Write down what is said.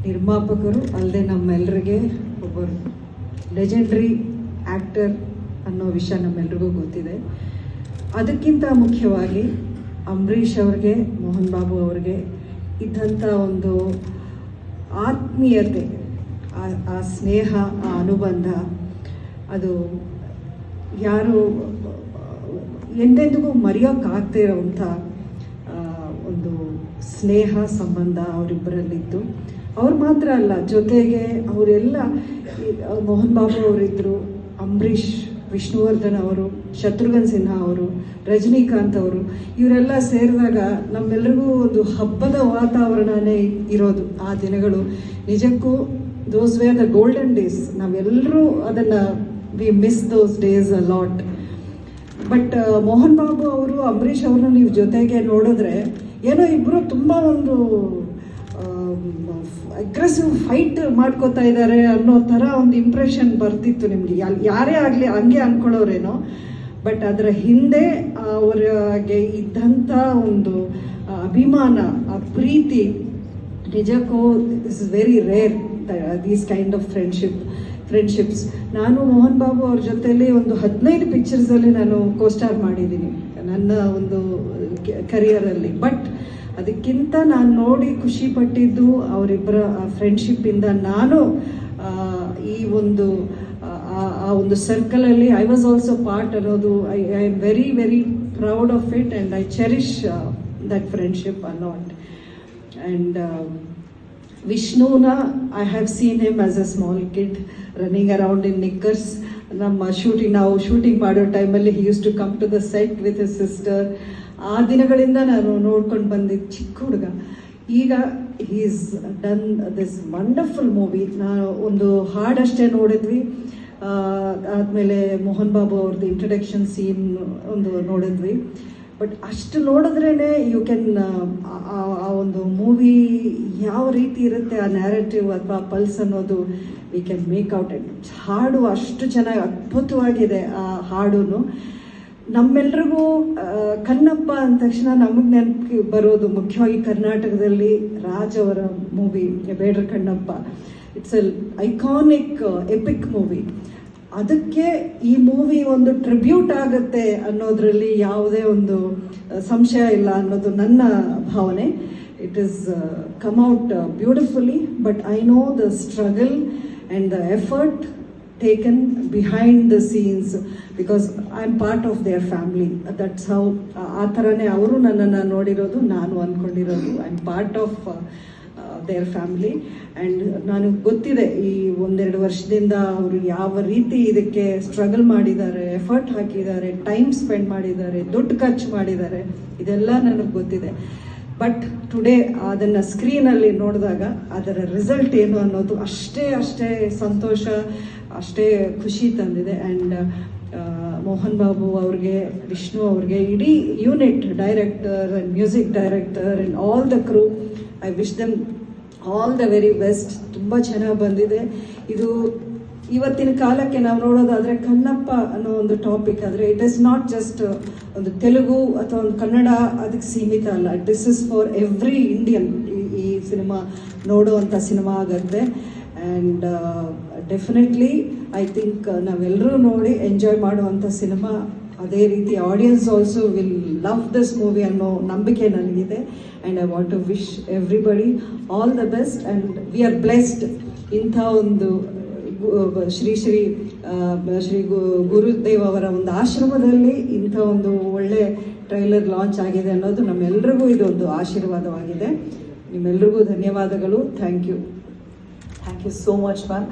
ನಿರ್ಮಾಪಕರು ಅಲ್ಲದೆ ನಮ್ಮೆಲ್ಲರಿಗೆ ಒಬ್ಬರು ಲೆಜೆಂಡರಿ ಆ್ಯಕ್ಟರ್ ಅನ್ನೋ ವಿಷಯ ನಮ್ಮೆಲ್ರಿಗೂ ಗೊತ್ತಿದೆ. ಅದಕ್ಕಿಂತ ಮುಖ್ಯವಾಗಿ ಅಂಬರೀಷ್ ಅವ್ರಿಗೆ, ಮೋಹನ್ ಬಾಬು ಅವ್ರಿಗೆ ಇದ್ದಂಥ ಒಂದು ಆತ್ಮೀಯತೆ, ಆ ಸ್ನೇಹ, ಆ ಅನುಬಂಧ, ಅದು ಯಾರು ಎಂದೆಂದಿಗೂ ಮರೆಯೋಕ್ಕಾಗದೇ ಇರೋವಂಥ ಒಂದು ಸ್ನೇಹ ಸಂಬಂಧ ಅವರಿಬ್ಬರಲ್ಲಿತ್ತು. ಅವ್ರು ಮಾತ್ರ ಅಲ್ಲ, ಜೊತೆಗೆ ಅವರೆಲ್ಲ ಮೋಹನ್ ಬಾಬು ಅವರಿದ್ದರು, ಅಂಬರೀಷ್, ವಿಷ್ಣುವರ್ಧನ್ ಅವರು, ಶತ್ರುಘ್ನ ಸಿನ್ಹಾ ಅವರು, ರಜನಿಕಾಂತ್ ಅವರು, ಇವರೆಲ್ಲ ಸೇರಿದಾಗ ನಮ್ಮೆಲ್ಲರಿಗೂ ಒಂದು ಹಬ್ಬದ ವಾತಾವರಣನೇ ಇರೋದು ಆ ದಿನಗಳು. ನಿಜಕ್ಕೂ ದೋಸ್ ವೇರ್ ದ ಗೋಲ್ಡನ್ ಡೇಸ್. ನಾವೆಲ್ಲರೂ ಅದನ್ನು V miss those days a lot. But Mohan Babu ಅವರು, ಅಂಬರೀಷ್ ಅವ್ರನ್ನ ನೀವು ಜೊತೆಗೆ ನೋಡಿದ್ರೆ ಏನೋ ಇಬ್ಬರು ತುಂಬ ಒಂದು ಅಗ್ರೆಸಿವ್ ಫೈಟ್ ಮಾಡ್ಕೋತಾ ಇದ್ದಾರೆ ಅನ್ನೋ ಥರ ಒಂದು ಇಂಪ್ರೆಷನ್ ಬರ್ತಿತ್ತು ನಿಮಗೆ. ಯಾರೇ ಆಗಲಿ ಹಂಗೆ ಅಂದ್ಕೊಳ್ಳೋರೇನೋ. ಬಟ್ ಅದರ ಹಿಂದೆ ಅವರಿಗೆ ಇದ್ದಂಥ ಒಂದು ಅಭಿಮಾನ, ಆ ಪ್ರೀತಿ, ನಿಜಕ್ಕೂ this is very rare, these kind of friendships. ನಾನು ಮೋಹನ್ ಬಾಬು ಅವ್ರ ಜೊತೆಯಲ್ಲಿ ಒಂದು 15 ಪಿಕ್ಚರ್ಸಲ್ಲಿ ನಾನು ಕೋಸ್ಟಾರ್ ಮಾಡಿದ್ದೀನಿ ನನ್ನ ಒಂದು ಕರಿಯರಲ್ಲಿ. ಬಟ್ ಅದಕ್ಕಿಂತ ನಾನು ನೋಡಿ ಖುಷಿ ಪಟ್ಟಿದ್ದು ಅವರಿಬ್ಬರ ಫ್ರೆಂಡ್ಶಿಪ್ಪಿಂದ. ನಾನು ಈ ಒಂದು ಆ ಒಂದು ಸರ್ಕಲಲ್ಲಿ ಐ ವಾಸ್ ಆಲ್ಸೋ ಪಾರ್ಟ್ ಅನ್ನೋದು. I am very very proud of it and I cherish that friendship a lot. And ವಿಷ್ಣುನ, I have seen him as a small kid running around in knickers. ನಮ್ಮ ನಾವು shooting ಮಾಡೋ ಟೈಮಲ್ಲಿ he used to come to the set with his sister. ಆ ದಿನಗಳಿಂದ ನಾನು ನೋಡ್ಕೊಂಡು ಬಂದಿದ್ದು ಚಿಕ್ಕ ಹುಡುಗ. ಈಗ he is done this wonderful movie. ನಾವು ಒಂದು ಹಾಡಷ್ಟೇ ನೋಡಿದ್ವಿ, ಆದಮೇಲೆ ಮೋಹನ್ ಬಾಬು ಅವ್ರದ್ದು ಇಂಟ್ರಡಕ್ಷನ್ ಸೀನ್ ಒಂದು ನೋಡಿದ್ವಿ. ಬಟ್ ಅಷ್ಟು ನೋಡಿದ್ರೇ ಯು ಕ್ಯಾನ್ ಆ ಒಂದು ಮೂವಿ ಯಾವ ರೀತಿ ಇರುತ್ತೆ, ಆ ನ್ಯಾರೇಟಿವ್ ಅಥವಾ ಪಲ್ಸ್ ಅನ್ನೋದು we can make out. It ಹಾಡು ಅಷ್ಟು ಚೆನ್ನಾಗಿ ಅದ್ಭುತವಾಗಿದೆ. ಆ ಹಾಡು ನಮ್ಮೆಲ್ರಿಗೂ ಕನ್ನಪ್ಪ ಅಂದ ತಕ್ಷಣ ನಮಗೆ ನೆನಪು ಬರೋದು ಮುಖ್ಯವಾಗಿ ಕರ್ನಾಟಕದಲ್ಲಿ ರಾಜ್ ಅವರ movie Bedara Kannappa. It's a iconic epic movie. ಅದಕ್ಕೆ ಈ ಮೂವಿ ಒಂದು ಟ್ರಿಬ್ಯೂಟ್ ಆಗುತ್ತೆ ಅನ್ನೋದ್ರಲ್ಲಿ ಯಾವುದೇ ಒಂದು ಸಂಶಯ ಇಲ್ಲ ಅನ್ನೋದು ನನ್ನ ಭಾವನೆ. It is come out beautifully. But I know the struggle and the effort taken behind the scenes because I am part of their family. That's how ಆ ಥರನೇ ಅವರು ನನ್ನನ್ನು ನೋಡಿರೋದು, ನಾನು ಅಂದ್ಕೊಂಡಿರೋದು. I am part of their family. And ನನಗೆ ಗೊತ್ತಿದೆ ಈ 1-2 ವರ್ಷದಿಂದ ಅವರು ಯಾವ ರೀತಿ ಇದಕ್ಕೆ ಸ್ಟ್ರಗಲ್ ಮಾಡಿದ್ದಾರೆ, ಎಫರ್ಟ್ ಹಾಕಿದ್ದಾರೆ, ಟೈಮ್ ಸ್ಪೆಂಡ್ ಮಾಡಿದ್ದಾರೆ, ದುಡ್ಡು ಖರ್ಚು ಮಾಡಿದ್ದಾರೆ. ಇದೆಲ್ಲ ನನಗೆ ಗೊತ್ತಿದೆ. ಬಟ್ ಟುಡೇ ಅದನ್ನು ಸ್ಕ್ರೀನಲ್ಲಿ ನೋಡಿದಾಗ ಅದರ ರಿಸಲ್ಟ್ ಏನು ಅನ್ನೋದು ಅಷ್ಟೇ ಸಂತೋಷ, ಅಷ್ಟೇ ಖುಷಿ ತಂದಿದೆ. ಆ್ಯಂಡ್ ಮೋಹನ್ ಬಾಬು ಅವ್ರಿಗೆ, ವಿಷ್ಣು ಅವ್ರಿಗೆ, ಇಡೀ unit, director and music director and all the crew, I wish them all the very best. ತುಂಬ ಚೆನ್ನಾಗಿ ಬಂದಿದೆ ಇದು. ಇವತ್ತಿನ ಕಾಲಕ್ಕೆ ನಾವು ನೋಡೋದಾದರೆ ಕನ್ನಪ್ಪ ಅನ್ನೋ ಒಂದು ಟಾಪಿಕ್ ಆದರೆ ಇಟ್ ಈಸ್ ನಾಟ್ ಜಸ್ಟ್ ಒಂದು ತೆಲುಗು ಅಥವಾ ಒಂದು ಕನ್ನಡ ಅದಕ್ಕೆ ಸೀಮಿತ ಅಲ್ಲ. This is for every Indian. ಈ ಸಿನಿಮಾ ನೋಡುವಂಥ ಸಿನಿಮಾ ಆಗುತ್ತೆ. ಆ್ಯಂಡ್ ಡೆಫಿನೆಟ್ಲಿ ಐ ಥಿಂಕ್ ನಾವೆಲ್ಲರೂ ನೋಡಿ ಎಂಜಾಯ್ ಮಾಡುವಂಥ ಸಿನಿಮಾ. ಅದೇ ರೀತಿ audience also will love this movie ಅನ್ನೋ ನಂಬಿಕೆ ನನಗಿದೆ. And I want to wish everybody all the best. And we are blessed. ಇಂಥ ಒಂದು ಶ್ರೀ ಗುರುದೇವ್ ಅವರ ಒಂದು ಆಶ್ರಮದಲ್ಲಿ ಇಂಥ ಒಂದು ಒಳ್ಳೆ ಟ್ರೈಲರ್ ಲಾಂಚ್ ಆಗಿದೆ ಅನ್ನೋದು ನಮ್ಮೆಲ್ಲರಿಗೂ ಇದೊಂದು ಆಶೀರ್ವಾದವಾಗಿದೆ. ನಿಮ್ಮೆಲ್ಲರಿಗೂ ಧನ್ಯವಾದಗಳು. Thank you so much ma'am.